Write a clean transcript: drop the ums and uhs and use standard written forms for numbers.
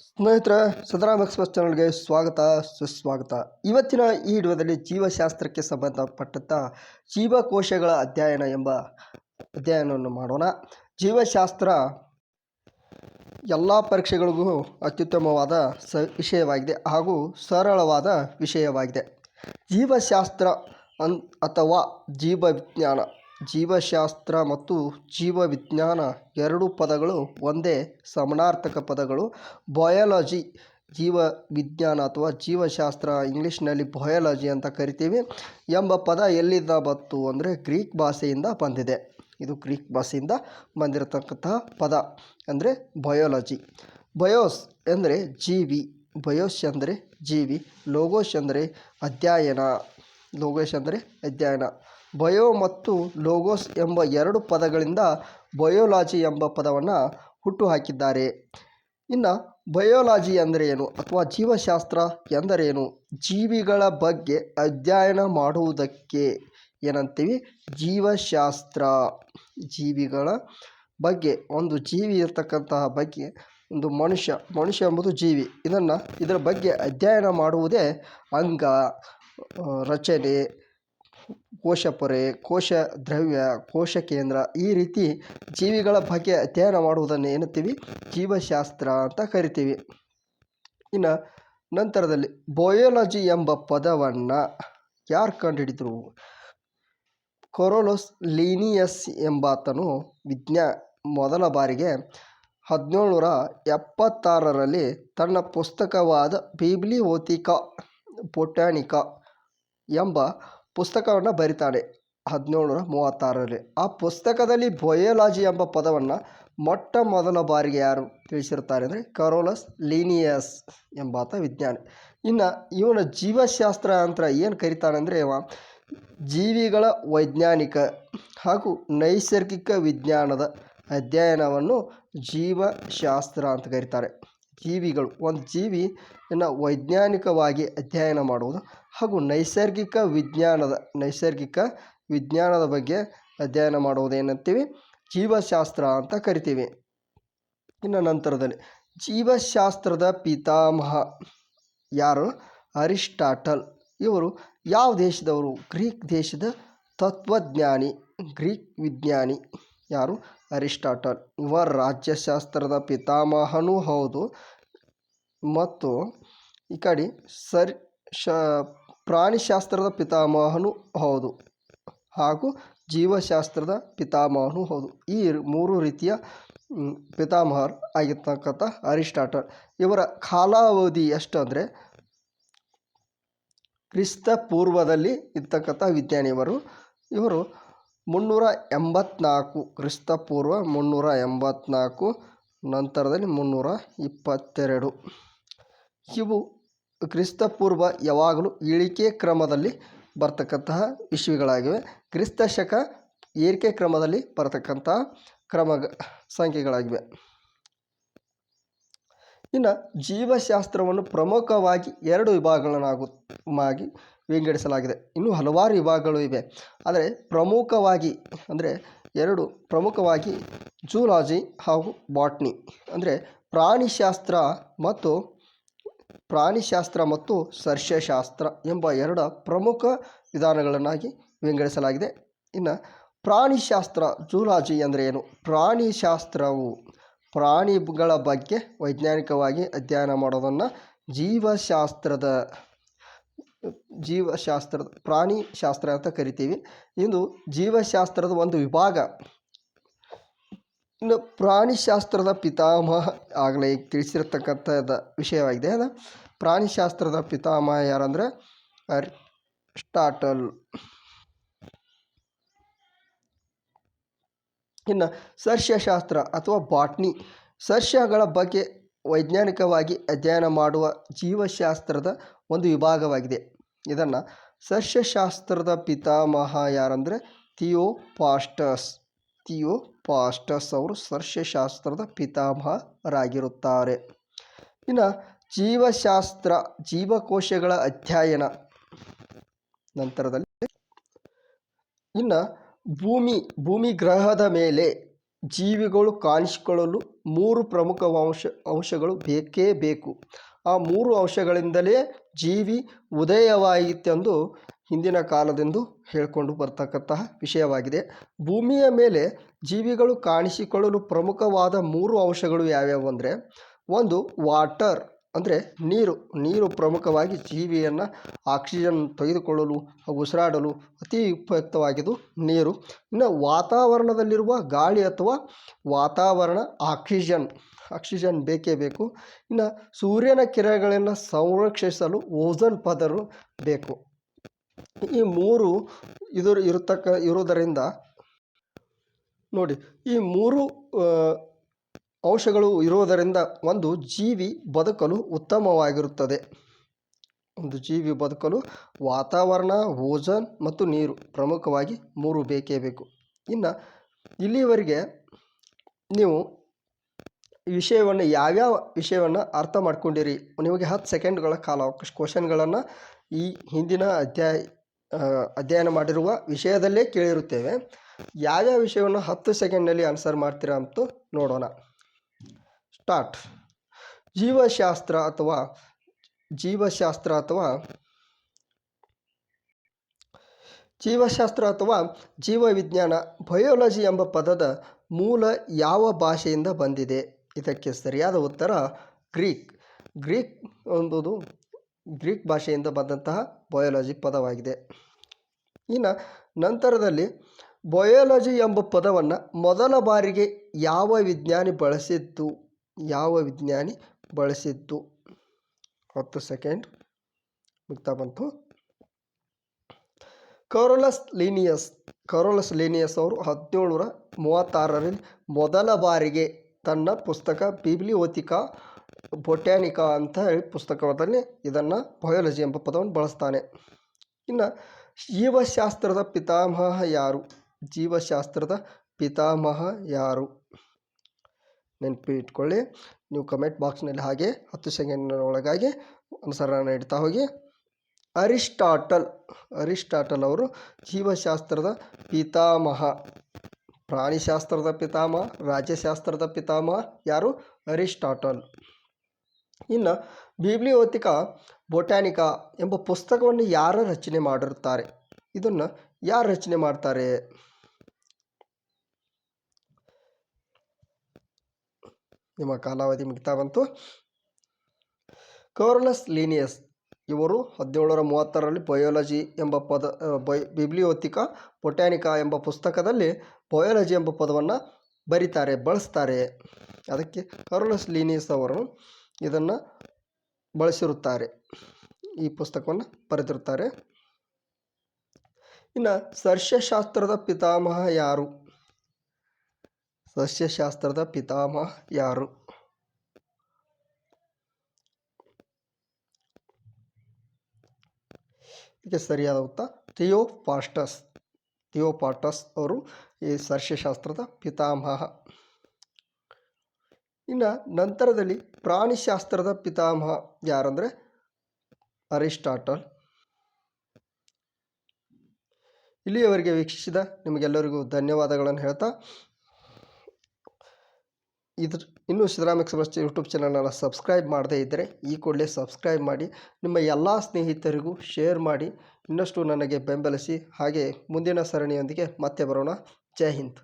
ಸ್ನೇಹಿತರೆ, ಸದರಾಮ್ ಎಕ್ಸ್‌ಪ್ರೆಸ್ ಚಾನಲ್ಗೆ ಸ್ವಾಗತ ಸುಸ್ವಾಗತ. ಇವತ್ತಿನ ಈ ವಿಡಿಯೋದಲ್ಲಿ ಜೀವಶಾಸ್ತ್ರಕ್ಕೆ ಸಂಬಂಧಪಟ್ಟಂಥ ಜೀವಕೋಶಗಳ ಅಧ್ಯಯನ ಎಂಬ ಅಧ್ಯಯನವನ್ನು ಮಾಡೋಣ. ಜೀವಶಾಸ್ತ್ರ ಎಲ್ಲ ಪರೀಕ್ಷೆಗಳಿಗೂ ಅತ್ಯುತ್ತಮವಾದ ವಿಷಯವಾಗಿದೆ ಹಾಗೂ ಸರಳವಾದ ವಿಷಯವಾಗಿದೆ. ಜೀವಶಾಸ್ತ್ರ ಅಥವಾ ಜೀವವಿಜ್ಞಾನ, ಜೀವಶಾಸ್ತ್ರ ಮತ್ತು ಜೀವವಿಜ್ಞಾನ ಎರಡು ಪದಗಳು ಒಂದೇ ಸಮಾನಾರ್ಥಕ ಪದಗಳು. ಬಯಾಲಜಿ ಜೀವವಿಜ್ಞಾನ ಅಥವಾ ಜೀವಶಾಸ್ತ್ರ, ಇಂಗ್ಲೀಷ್ನಲ್ಲಿ ಬಯಾಲಜಿ ಅಂತ ಕರಿತೀವಿ ಎಂಬ ಪದ ಎಲ್ಲಿಂದ ಬಂತು ಅಂದರೆ ಗ್ರೀಕ್ ಭಾಷೆಯಿಂದ ಬಂದಿದೆ. ಇದು ಗ್ರೀಕ್ ಭಾಷೆಯಿಂದ ಬಂದಿರತಕ್ಕಂತಹ ಪದ ಅಂದರೆ ಬಯಾಲಜಿ. ಬಯೋಸ್ ಅಂದರೆ ಜೀವಿ, ಬಯೋಸ್ ಅಂದರೆ ಜೀವಿ, ಲೋಗೋಸ್ ಅಂದರೆ ಅಧ್ಯಯನ, ಲೋಗೋಸ್ ಅಂದರೆ ಅಧ್ಯಯನ. ಬಯೋ ಮತ್ತು ಲೋಗೋಸ್ ಎಂಬ ಎರಡು ಪದಗಳಿಂದ ಬಯೋಲಾಜಿ ಎಂಬ ಪದವನ್ನು ಹುಟ್ಟುಹಾಕಿದ್ದಾರೆ. ಇನ್ನು ಬಯೋಲಾಜಿ ಅಂದರೆ ಏನು ಅಥವಾ ಜೀವಶಾಸ್ತ್ರ ಎಂದರೇನು? ಜೀವಿಗಳ ಬಗ್ಗೆ ಅಧ್ಯಯನ ಮಾಡುವುದಕ್ಕೆ ಏನಂತೀವಿ? ಜೀವಶಾಸ್ತ್ರ. ಜೀವಿಗಳ ಬಗ್ಗೆ, ಒಂದು ಜೀವಿ ಇರತಕ್ಕಂತಹ ಬಗ್ಗೆ, ಒಂದು ಮನುಷ್ಯ ಎಂಬುದು ಜೀವಿ, ಇದರ ಬಗ್ಗೆ ಅಧ್ಯಯನ ಮಾಡುವುದೇ ಅಂಗ, ರಚನೆ, ಕೋಶಪೊರೆ, ಕೋಶ ದ್ರವ್ಯ, ಕೋಶ ಕೇಂದ್ರ, ಈ ರೀತಿ ಜೀವಿಗಳ ಬಗ್ಗೆ ಅಧ್ಯಯನ ಮಾಡುವುದನ್ನು ಏನಂತೀವಿ? ಜೀವಶಾಸ್ತ್ರ ಅಂತ ಕರಿತೀವಿ. ಇನ್ನು ನಂತರದಲ್ಲಿ ಬಯೋಲಜಿ ಎಂಬ ಪದವನ್ನು ಯಾರು ಕಂಡುಹಿಡಿದ್ರು? ಕರೋಲಸ್ ಲೀನಿಯಸ್ ಎಂಬಾತನು ಮೊದಲ ಬಾರಿಗೆ 1776ರಲ್ಲಿ ತನ್ನ ಪುಸ್ತಕವಾದ ಬಿಬ್ಲಿಯೋಥಿಕಾ ಬೊಟಾನಿಕಾ ಎಂಬ ಪುಸ್ತಕವನ್ನು ಬರೀತಾನೆ. 1736ರಲ್ಲಿ ಆ ಪುಸ್ತಕದಲ್ಲಿ ಬಯೋಲಾಜಿ ಎಂಬ ಪದವನ್ನು ಮೊದಲ ಬಾರಿಗೆ ಯಾರು ತಿಳಿಸಿರ್ತಾರೆ ಅಂದರೆ ಕರೋಲಸ್ ಲೀನಿಯಸ್ ಎಂಬಾತ ವಿಜ್ಞಾನಿ. ಇನ್ನು ಇವನ ಜೀವಶಾಸ್ತ್ರ ಅಂತ ಏನು ಕರೀತಾನೆ ಅಂದರೆ, ಜೀವಿಗಳ ವೈಜ್ಞಾನಿಕ ಹಾಗೂ ನೈಸರ್ಗಿಕ ವಿಜ್ಞಾನದ ಅಧ್ಯಯನವನ್ನು ಜೀವಶಾಸ್ತ್ರ ಅಂತ ಕರೀತಾರೆ. ಜೀವಿಗಳು, ಒಂದು ಜೀವಿಯನ್ನು ವೈಜ್ಞಾನಿಕವಾಗಿ ಅಧ್ಯಯನ ಮಾಡುವುದು ಹಾಗೂ ನೈಸರ್ಗಿಕ ವಿಜ್ಞಾನದ ಬಗ್ಗೆ ಅಧ್ಯಯನ ಮಾಡುವುದೇನಂತೀವಿ? ಜೀವಶಾಸ್ತ್ರ ಅಂತ ಕರಿತೀವಿ. ಇನ್ನು ನಂತರದಲ್ಲಿ ಜೀವಶಾಸ್ತ್ರದ ಪಿತಾಮಹ ಯಾರು? ಅರಿಸ್ಟಾಟಲ್. ಇವರು ಯಾವ ದೇಶದವರು? ಗ್ರೀಕ್ ದೇಶದ ತತ್ವಜ್ಞಾನಿ, ಗ್ರೀಕ್ ವಿಜ್ಞಾನಿ. ಯಾರು? ಅರಿಸ್ಟಾಟಲ್. ಇವರು ರಾಜ್ಯಶಾಸ್ತ್ರದ ಪಿತಾಮಹನೂ ಹೌದು ಮತ್ತು ಈ ಕಡೆ ಪ್ರಾಣಿಶಾಸ್ತ್ರದ ಪಿತಾಮಹನೂ ಹೌದು ಹಾಗೂ ಜೀವಶಾಸ್ತ್ರದ ಪಿತಾಮಹನೂ ಹೌದು. ಈ ಮೂರು ರೀತಿಯ ಪಿತಾಮಹರು ಆಗಿರ್ತಕ್ಕಂಥ ಅರಿಸ್ಟಾಟಲ್. ಇವರ ಕಾಲಾವಧಿ ಎಷ್ಟು ಅಂದರೆ ಕ್ರಿಸ್ತ ಪೂರ್ವದಲ್ಲಿ ಇರ್ತಕ್ಕಂಥ ವಿಜ್ಞಾನಿ ಇವರು 384, ಕ್ರಿಸ್ತಪೂರ್ವ 384, ನಂತರದಲ್ಲಿ 322. ಇವು ಕ್ರಿಸ್ತಪೂರ್ವ ಯಾವಾಗಲೂ ಇಳಿಕೆ ಕ್ರಮದಲ್ಲಿ ಬರ್ತಕ್ಕಂತಹ ಇಸ್ವಿಗಳಾಗಿವೆ. ಕ್ರಿಸ್ತಶಕ ಏರಿಕೆ ಕ್ರಮದಲ್ಲಿ ಬರತಕ್ಕಂತಹ ಸಂಖ್ಯೆಗಳಾಗಿವೆ. ಇನ್ನು ಜೀವಶಾಸ್ತ್ರವನ್ನು ಪ್ರಮುಖವಾಗಿ ಎರಡು ವಿಭಾಗಗಳನ್ನಾಗಿ ವಿಂಗಡಿಸಲಾಗಿದೆ. ಇನ್ನೂ ಹಲವಾರು ವಿಭಾಗಗಳು ಇವೆ, ಆದರೆ ಪ್ರಮುಖವಾಗಿ ಜೂಲಾಜಿ ಹಾಗೂ ಬಾಟ್ನಿ ಅಂದರೆ ಪ್ರಾಣಿಶಾಸ್ತ್ರ ಮತ್ತು ಸಸ್ಯಶಾಸ್ತ್ರ ಎಂಬ ಎರಡು ಪ್ರಮುಖ ವಿಧಾನಗಳನ್ನಾಗಿ ವಿಂಗಡಿಸಲಾಗಿದೆ. ಇನ್ನು ಪ್ರಾಣಿಶಾಸ್ತ್ರ, ಜೂಲಾಜಿ ಅಂದರೆ ಏನು? ಪ್ರಾಣಿಶಾಸ್ತ್ರವು ಪ್ರಾಣಿಗಳ ಬಗ್ಗೆ ವೈಜ್ಞಾನಿಕವಾಗಿ ಅಧ್ಯಯನ ಮಾಡೋದನ್ನು ಜೀವಶಾಸ್ತ್ರದ ಪ್ರಾಣಿಶಾಸ್ತ್ರ ಅಂತ ಕರಿತೀವಿ. ಇದು ಜೀವಶಾಸ್ತ್ರದ ಒಂದು ವಿಭಾಗ. ಇನ್ನು ಪ್ರಾಣಿಶಾಸ್ತ್ರದ ಪಿತಾಮಹ ಆಗಲೇ ತಿಳಿಸಿರ್ತಕ್ಕಂಥದ್ದು ವಿಷಯವಾಗಿದೆ. ಪ್ರಾಣಿಶಾಸ್ತ್ರದ ಪಿತಾಮಹ ಯಾರಂದರೆ ಅರಿಸ್ಟಾಟಲ್. ಇನ್ನು ಸಸ್ಯಶಾಸ್ತ್ರ ಅಥವಾ ಬಾಟ್ನಿ, ಸಸ್ಯಗಳ ಬಗ್ಗೆ ವೈಜ್ಞಾನಿಕವಾಗಿ ಅಧ್ಯಯನ ಮಾಡುವ ಜೀವಶಾಸ್ತ್ರದ ಒಂದು ವಿಭಾಗವಾಗಿದೆ. ಇದನ್ನು ಸಸ್ಯಶಾಸ್ತ್ರದ ಪಿತಾಮಹ ಯಾರಂದರೆ ಥಿಯೋಫ್ರಾಸ್ಟಸ್ ಅವರು ಸಸ್ಯಶಾಸ್ತ್ರದ ಪಿತಾಮಹರಾಗಿರುತ್ತಾರೆ. ಇನ್ನು ಜೀವಶಾಸ್ತ್ರ, ಜೀವಕೋಶಗಳ ಅಧ್ಯಯನ. ನಂತರದಲ್ಲಿ ಇನ್ನು ಭೂಮಿ ಗ್ರಹದ ಮೇಲೆ ಜೀವಿಗಳು ಕಾಣಿಸಿಕೊಳ್ಳಲು 3 ಪ್ರಮುಖ ಅಂಶಗಳು ಬೇಕೇ ಬೇಕು. ಆ 3 ಅಂಶಗಳಿಂದಲೇ ಜೀವಿ ಉದಯವಾಯಿತೆಂದು ಹಿಂದಿನ ಕಾಲದಿಂದ ಹೇಳಿಕೊಂಡು ಬರ್ತಕ್ಕಂತಹ ವಿಷಯವಾಗಿದೆ. ಭೂಮಿಯ ಮೇಲೆ ಜೀವಿಗಳು ಕಾಣಿಸಿಕೊಳ್ಳಲು ಪ್ರಮುಖವಾದ 3 ಅಂಶಗಳು ಯಾವ್ಯಾವು ಅಂದರೆ, ಒಂದು ವಾಟರ್ ಅಂದರೆ ನೀರು ಪ್ರಮುಖವಾಗಿ ಜೀವಿಯನ್ನು ಆಕ್ಸಿಜನ್ ತೆಗೆದುಕೊಳ್ಳಲು ಉಸಿರಾಡಲು ಅತಿ ಉಪಯುಕ್ತವಾಗಿದ್ದು ನೀರು. ಇನ್ನು ವಾತಾವರಣದಲ್ಲಿರುವ ಗಾಳಿ ಅಥವಾ ವಾತಾವರಣ ಆಕ್ಸಿಜನ್ ಬೇಕೇ ಬೇಕು. ಇನ್ನು ಸೂರ್ಯನ ಕಿರಣಗಳನ್ನು ಸಂರಕ್ಷಿಸಲು ಓಝೋನ್ ಪದರ ಬೇಕು. ಈ 3 ಇರುವುದರಿಂದ ನೋಡಿ, ಈ 3 ಅಂಶಗಳು ಇರುವುದರಿಂದ ಒಂದು ಜೀವಿ ಬದುಕಲು ಉತ್ತಮವಾಗಿರುತ್ತದೆ. ಒಂದು ಜೀವಿ ಬದುಕಲು ವಾತಾವರಣ, ಓಝೋನ್ ಮತ್ತು ನೀರು ಪ್ರಮುಖವಾಗಿ 3 ಬೇಕೇ ಬೇಕು. ಇನ್ನು ಇಲ್ಲಿವರೆಗೆ ನೀವು ಯಾವ್ಯಾವ ವಿಷಯವನ್ನು ಅರ್ಥ ಮಾಡ್ಕೊಂಡಿರಿ? ನಿಮಗೆ 10 ಸೆಕೆಂಡ್ಗಳ ಕಾಲಾವಕಾಶ. ಕ್ವಶನ್ಗಳನ್ನು ಈ ಹಿಂದಿನ ಅಧ್ಯಯನ ಮಾಡಿರುವ ವಿಷಯದಲ್ಲೇ ಕೇಳಿರುತ್ತೇವೆ. ಯಾವ್ಯಾವ ವಿಷಯವನ್ನು 10 ಸೆಕೆಂಡ್ನಲ್ಲಿ ಆನ್ಸರ್ ಮಾಡ್ತೀರಾ ಅಂತ ನೋಡೋಣ. ಸ್ಟಾರ್ಟ್. ಜೀವಶಾಸ್ತ್ರ ಅಥವಾ ಜೀವವಿಜ್ಞಾನ, ಬಯೋಲಜಿ ಎಂಬ ಪದದ ಮೂಲ ಯಾವ ಭಾಷೆಯಿಂದ ಬಂದಿದೆ? ಇದಕ್ಕೆ ಸರಿಯಾದ ಉತ್ತರ ಗ್ರೀಕ್ ಎಂಬುದು ಗ್ರೀಕ್ ಭಾಷೆಯಿಂದ ಬಂದಂತಹ ಬಯೋಲಜಿ ಪದವಾಗಿದೆ. ಇನ್ನು ನಂತರದಲ್ಲಿ ಬಯೋಲಜಿ ಎಂಬ ಪದವನ್ನು ಮೊದಲ ಬಾರಿಗೆ ಯಾವ ವಿಜ್ಞಾನಿ ಬಳಸಿದ್ದು? 10 ಸೆಕೆಂಡ್ ಮುಗ್ತಾ ಬಂತು. ಕರೋಲಸ್ ಲೀನಿಯಸ್ ಅವರು 1736ರಲ್ಲಿ ಮೊದಲ ಬಾರಿಗೆ ತನ್ನ ಪುಸ್ತಕ ಬಿಬ್ಲಿಯೋಥಿಕಾ ಬೊಟ್ಯಾನಿಕಾ ಅಂತ ಹೇಳಿ ಪುಸ್ತಕದಲ್ಲಿ ಇದನ್ನು ಬಯೋಲಜಿ ಎಂಬ ಪದವನ್ನು ಬಳಸ್ತಾನೆ. ಇನ್ನು ಜೀವಶಾಸ್ತ್ರದ ಪಿತಾಮಹ ಯಾರು? ನೆನಪಿಟ್ಕೊಳ್ಳಿ. ನೀವು ಕಮೆಂಟ್ ಬಾಕ್ಸ್ನಲ್ಲಿ ಹಾಗೆ 10 ಸೆಕೆಂಡ್ನ ಒಳಗಾಗಿ ಆನ್ಸರನ್ನು ಇಡ್ತಾ ಹೋಗಿ. ಅರಿಸ್ಟಾಟಲ್ ಅವರು ಜೀವಶಾಸ್ತ್ರದ ಪಿತಾಮಹ. ಪ್ರಾಣಿಶಾಸ್ತ್ರದ ಪಿತಾಮಹ, ರಾಜ್ಯಶಾಸ್ತ್ರದ ಪಿತಾಮಹ ಯಾರು? ಅರಿಸ್ಟಾಟಲ್. ಇನ್ನು ಬಿಬ್ಲಿಯೋಥಿಕಾ ಬೊಟ್ಯಾನಿಕಾ ಎಂಬ ಪುಸ್ತಕವನ್ನು ಯಾರು ರಚನೆ ಮಾಡಿರುತ್ತಾರೆ? ಇದನ್ನು ಯಾರು ರಚನೆ ಮಾಡ್ತಾರೆ? ನಿಮ್ಮ ಕಾಲಾವಧಿ ಮುಗಿತಾ ಬಂತು. ಕರೋಲಸ್ ಲೀನಿಯಸ್ ಇವರು 1736ರಲ್ಲಿ ಬಯೋಲಜಿ ಎಂಬ ಬಿಬ್ಲಿಯೋಥಿಕಾ ಬೊಟ್ಯಾನಿಕಾ ಎಂಬ ಪುಸ್ತಕದಲ್ಲಿ ಬಯೋಲಜಿ ಎಂಬ ಪದವನ್ನು ಬಳಸ್ತಾರೆ. ಅದಕ್ಕೆ ಕರೋಲಸ್ ಲೀನಿಯಸ್ ಅವರು ಇದನ್ನು ಬಳಸಿರುತ್ತಾರೆ, ಈ ಪುಸ್ತಕವನ್ನು ಬರೆದಿರುತ್ತಾರೆ. ಇನ್ನು ಸಸ್ಯಶಾಸ್ತ್ರದ ಪಿತಾಮಹ ಯಾರು? ಇದಕ್ಕೆ ಸರಿಯಾದ ಉತ್ತರ ಥಿಯೋಫ್ರಾಸ್ಟಸ್ ಅವರು ಈ ಸಸ್ಯಶಾಸ್ತ್ರದ ಪಿತಾಮಹ. ಇನ್ನು ನಂತರದಲ್ಲಿ ಪ್ರಾಣಿಶಾಸ್ತ್ರದ ಪಿತಾಮಹ ಯಾರಂದರೆ ಅರಿಸ್ಟಾಟಲ್. ಇಲ್ಲಿಯವರೆಗೆ ವೀಕ್ಷಿಸಿದ ನಿಮಗೆಲ್ಲರಿಗೂ ಧನ್ಯವಾದಗಳನ್ನು ಹೇಳ್ತಾ, ಇನ್ನೂ ಸಿದ್ದರಾಮ್ ಎಕ್ಸ್‌ಪ್ರೆಸ್ ಯೂಟ್ಯೂಬ್ ಚಾನಲನ್ನು ಸಬ್ಸ್ಕ್ರೈಬ್ ಮಾಡದೇ ಇದ್ದರೆ ಈ ಕೂಡಲೇ ಸಬ್ಸ್ಕ್ರೈಬ್ ಮಾಡಿ, ನಿಮ್ಮ ಎಲ್ಲ ಸ್ನೇಹಿತರಿಗೂ ಶೇರ್ ಮಾಡಿ, ಇನ್ನಷ್ಟು ನನಗೆ ಬೆಂಬಲಿಸಿ. ಹಾಗೆ ಮುಂದಿನ ಸರಣಿಯೊಂದಿಗೆ ಮತ್ತೆ ಬರೋಣ. ಜೈ ಹಿಂದ್.